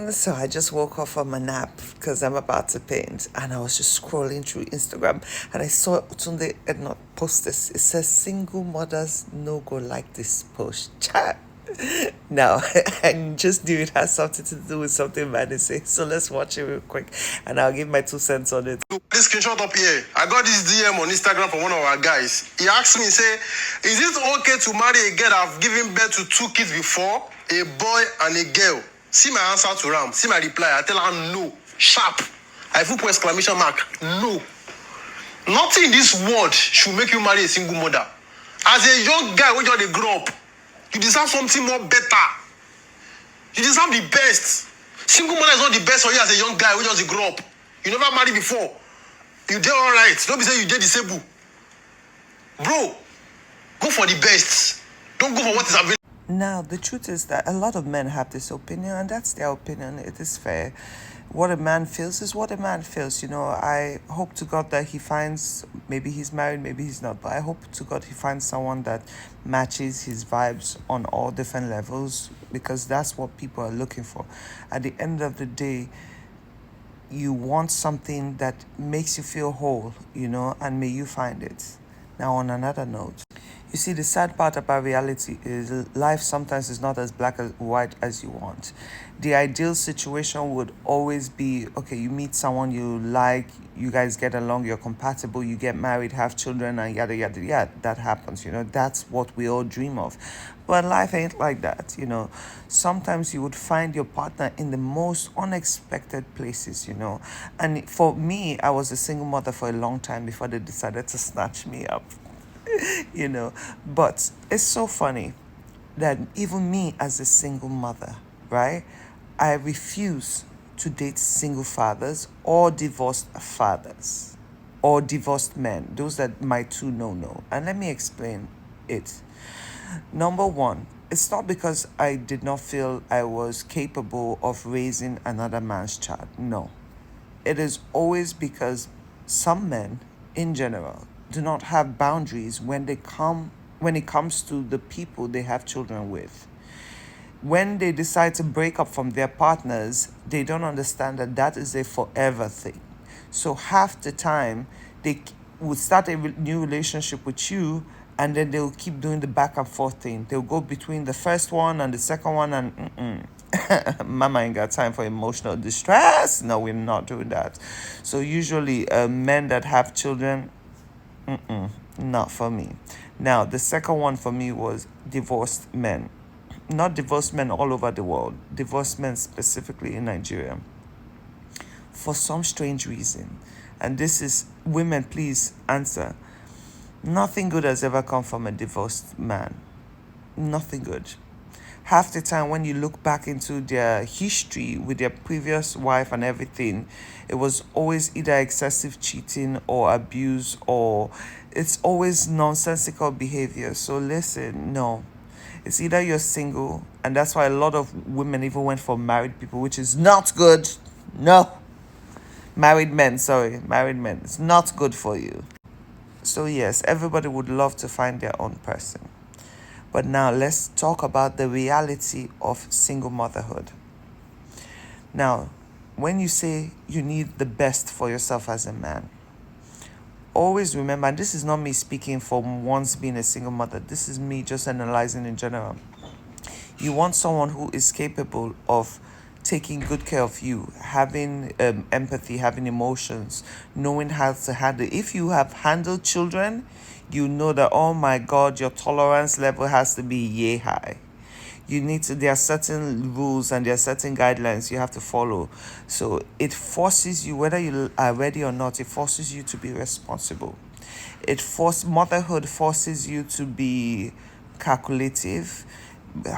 So I just woke up from a nap because I'm about to paint, and I was just scrolling through Instagram, and I saw Tunde had not post this. It says single mothers no go like this post. Chat. Now, I just knew it has something to do with something Manny said. So let's watch it real quick, and I'll give my 2 cents on it. This screenshot up here. I got this DM on Instagram from one of our guys. He asked me, say, is it okay to marry a girl I've given birth to 2 kids before? A boy and a girl. See my answer to Ram. See my reply. I tell her no. Sharp. I put exclamation mark. No. Nothing in this world should make you marry a single mother. As a young guy, when you're grow up, you deserve something more better. You deserve the best. Single mother is not the best for you as a young guy when you just grow up. You never married before. You did all right. Don't be saying you did disabled. Bro, go for the best. Don't go for what is available. Now, the truth is that a lot of men have this opinion, and that's their opinion. It is fair. What a man feels is what a man feels. I hope to God that he finds, maybe he's married, maybe he's not, but I hope to God he finds someone that matches his vibes on all different levels, because that's what people are looking for. At the end of the day, you want something that makes you feel whole, and may you find it. Now, on another note, you see, the sad part about reality is life sometimes is not as black and white as you want. The ideal situation would always be, okay, you meet someone you like, you guys get along, you're compatible, you get married, have children, and yada, yada, yada. That happens, that's what we all dream of. But life ain't like that, Sometimes you would find your partner in the most unexpected places, And for me, I was a single mother for a long time before they decided to snatch me up. But it's so funny that even me as a single mother, right, I refuse to date single fathers or divorced fathers or divorced men. Those are my two no. And let me explain it. Number one, it's not because I did not feel I was capable of raising another man's child. No. It is always because some men in general do not have boundaries when it comes to the people they have children with. When they decide to break up from their partners, they don't understand that is a forever thing. So half the time they would start a new relationship with you, and then they'll keep doing the back and forth thing. They'll go between the first one and the second one, and mama ain't got time for emotional distress. No, we're not doing that. So usually men that have children, not for me. Now, the second one for me was divorced men. Not divorced men all over the world, divorced men specifically in Nigeria. For some strange reason, and this is, women, please answer. Nothing good has ever come from a divorced man. Nothing good. Half the time when you look back into their history with their previous wife and everything, it was always either excessive cheating or abuse, or it's always nonsensical behavior. So listen, no. It's either you're single, and that's why a lot of women even went for married people, which is not good. No. Married men. It's not good for you. So yes, everybody would love to find their own person. But now let's talk about the reality of single motherhood. Now, when you say you need the best for yourself as a man, always remember, and this is not me speaking from once being a single mother, this is me just analyzing in general. You want someone who is capable of taking good care of you, having empathy, having emotions, knowing how to handle. If you have handled children, you know that, oh my God, your tolerance level has to be yay high. There are certain rules and there are certain guidelines you have to follow. So it forces you, whether you are ready or not, it forces you to be responsible. Motherhood forces you to be calculative,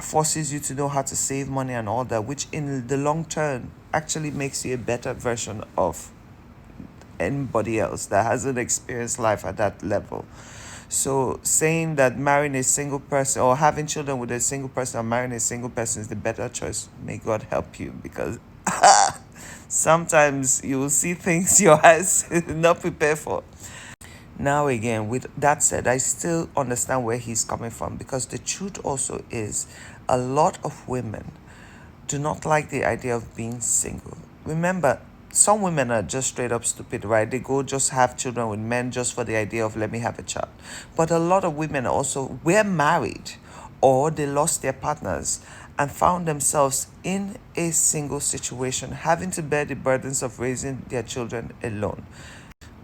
forces you to know how to save money and all that, which in the long term actually makes you a better version of anybody else that hasn't experienced life at that level. So saying that marrying a single person or having children with a single person or marrying a single person is the better choice, may God help you, because sometimes you will see things your eyes not prepared for. Now again, with that said, I still understand where he's coming from, because the truth also is a lot of women do not like the idea of being single. Remember, some women are just straight up stupid, right? They go just have children with men just for the idea of let me have a child. But a lot of women also were married or they lost their partners and found themselves in a single situation, having to bear the burdens of raising their children alone.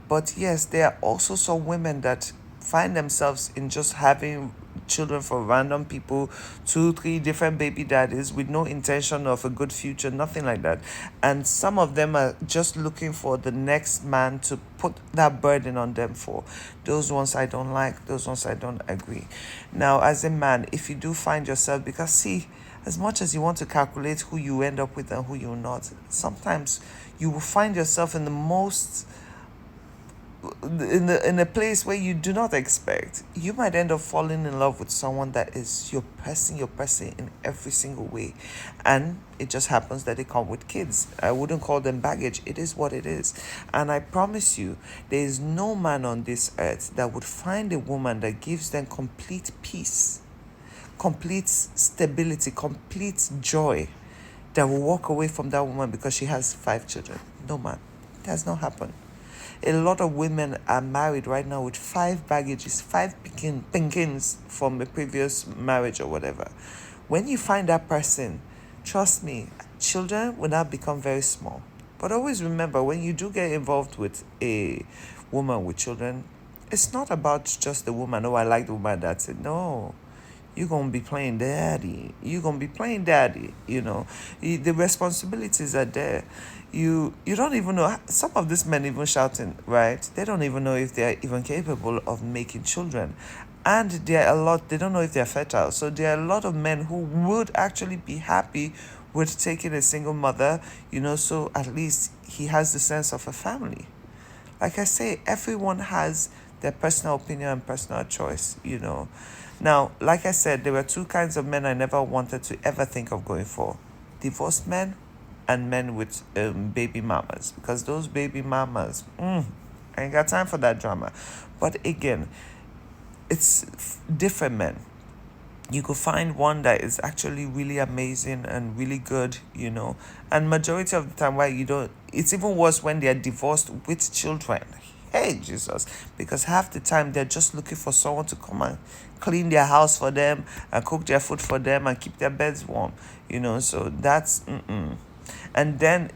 But yes, there are also some women that find themselves in just having children for random people, two, three different baby daddies with no intention of a good future, nothing like that. And some of them are just looking for the next man to put that burden on them for. Those ones I don't like, those ones I don't agree. Now, as a man, if you do find yourself, because see, as much as you want to calculate who you end up with and who you're not, sometimes you will find yourself in the most in a place where you do not expect. You might end up falling in love with someone that is your person in every single way, and it just happens that they come with kids. I wouldn't call them baggage. It is what it is. And I promise you, there is no man on this earth that would find a woman that gives them complete peace, complete stability, complete joy, that will walk away from that woman because she has 5 children. No man. It has not happened. A lot of women are married right now with 5 baggages, pinkins from a previous marriage or whatever. When you find that person, trust me, children will now become very small. But always remember, when you do get involved with a woman with children, it's not about just the woman. Oh, I like the woman, that's it. No, you're gonna be playing daddy. You're gonna be playing daddy. The responsibilities are there. You don't even know. Some of these men even shouting, right? They don't even know if they're even capable of making children, and there are a lot. They don't know if they're fertile. So there are a lot of men who would actually be happy with taking a single mother. So at least he has the sense of a family. Like I say, everyone has their personal opinion and personal choice. Now, like I said, there were two kinds of men I never wanted to ever think of going for: divorced men and men with baby mamas. Because those baby mamas, I ain't got time for that drama. But again, it's different men. You could find one that is actually really amazing and really good. And majority of the time, why you don't, it's even worse when they are divorced with children. Hey, Jesus. Because half the time they're just looking for someone to come and clean their house for them and cook their food for them and keep their beds warm. So that's and then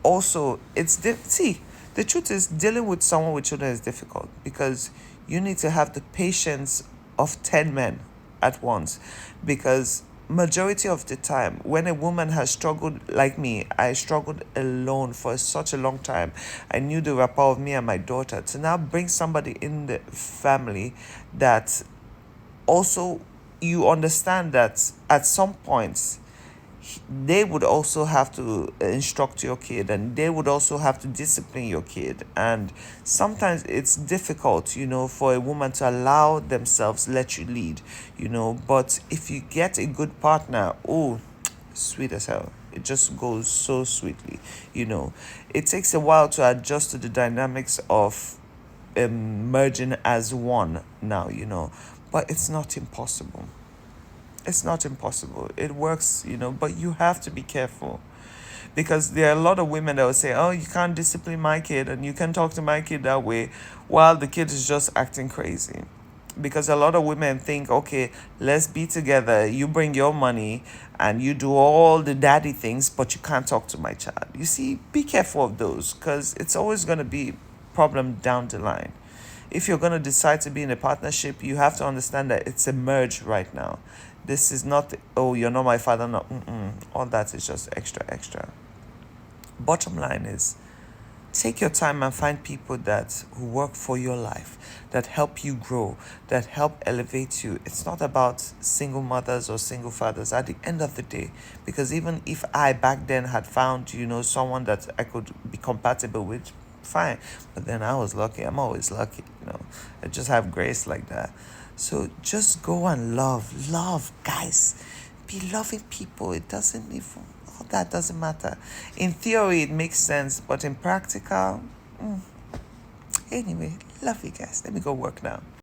also see, the truth is, dealing with someone with children is difficult because you need to have the patience of 10 men at once. Because majority of the time, when a woman has struggled, like me, I struggled alone for such a long time. I knew the rapport of me and my daughter. To now bring somebody in the family that also, you understand that at some points they would also have to instruct your kid, and they would also have to discipline your kid. And sometimes it's difficult, for a woman to allow themselves let you lead. But if you get a good partner, oh, sweet as hell. It just goes so sweetly. It takes a while to adjust to the dynamics of merging as one now, but it's not impossible. It's not impossible. It works, but you have to be careful. Because there are a lot of women that will say, oh, you can't discipline my kid and you can talk to my kid that way, while the kid is just acting crazy. Because a lot of women think, okay, let's be together. You bring your money and you do all the daddy things, but you can't talk to my child. You see, be careful of those, because it's always going to be a problem down the line. If you're going to decide to be in a partnership, you have to understand that it's a merge right now. This is not, oh, you're not my father. No, all that is just extra. Bottom line is, take your time and find people that who work for your life, that help you grow, that help elevate you. It's not about single mothers or single fathers at the end of the day. Because even if I back then had found, someone that I could be compatible with, fine. But then I was lucky. I'm always lucky. I just have grace like that. So just go and love, guys. Be loving people. It doesn't even, all that doesn't matter. In theory, it makes sense, but in practical, anyway, love you guys. Let me go work now.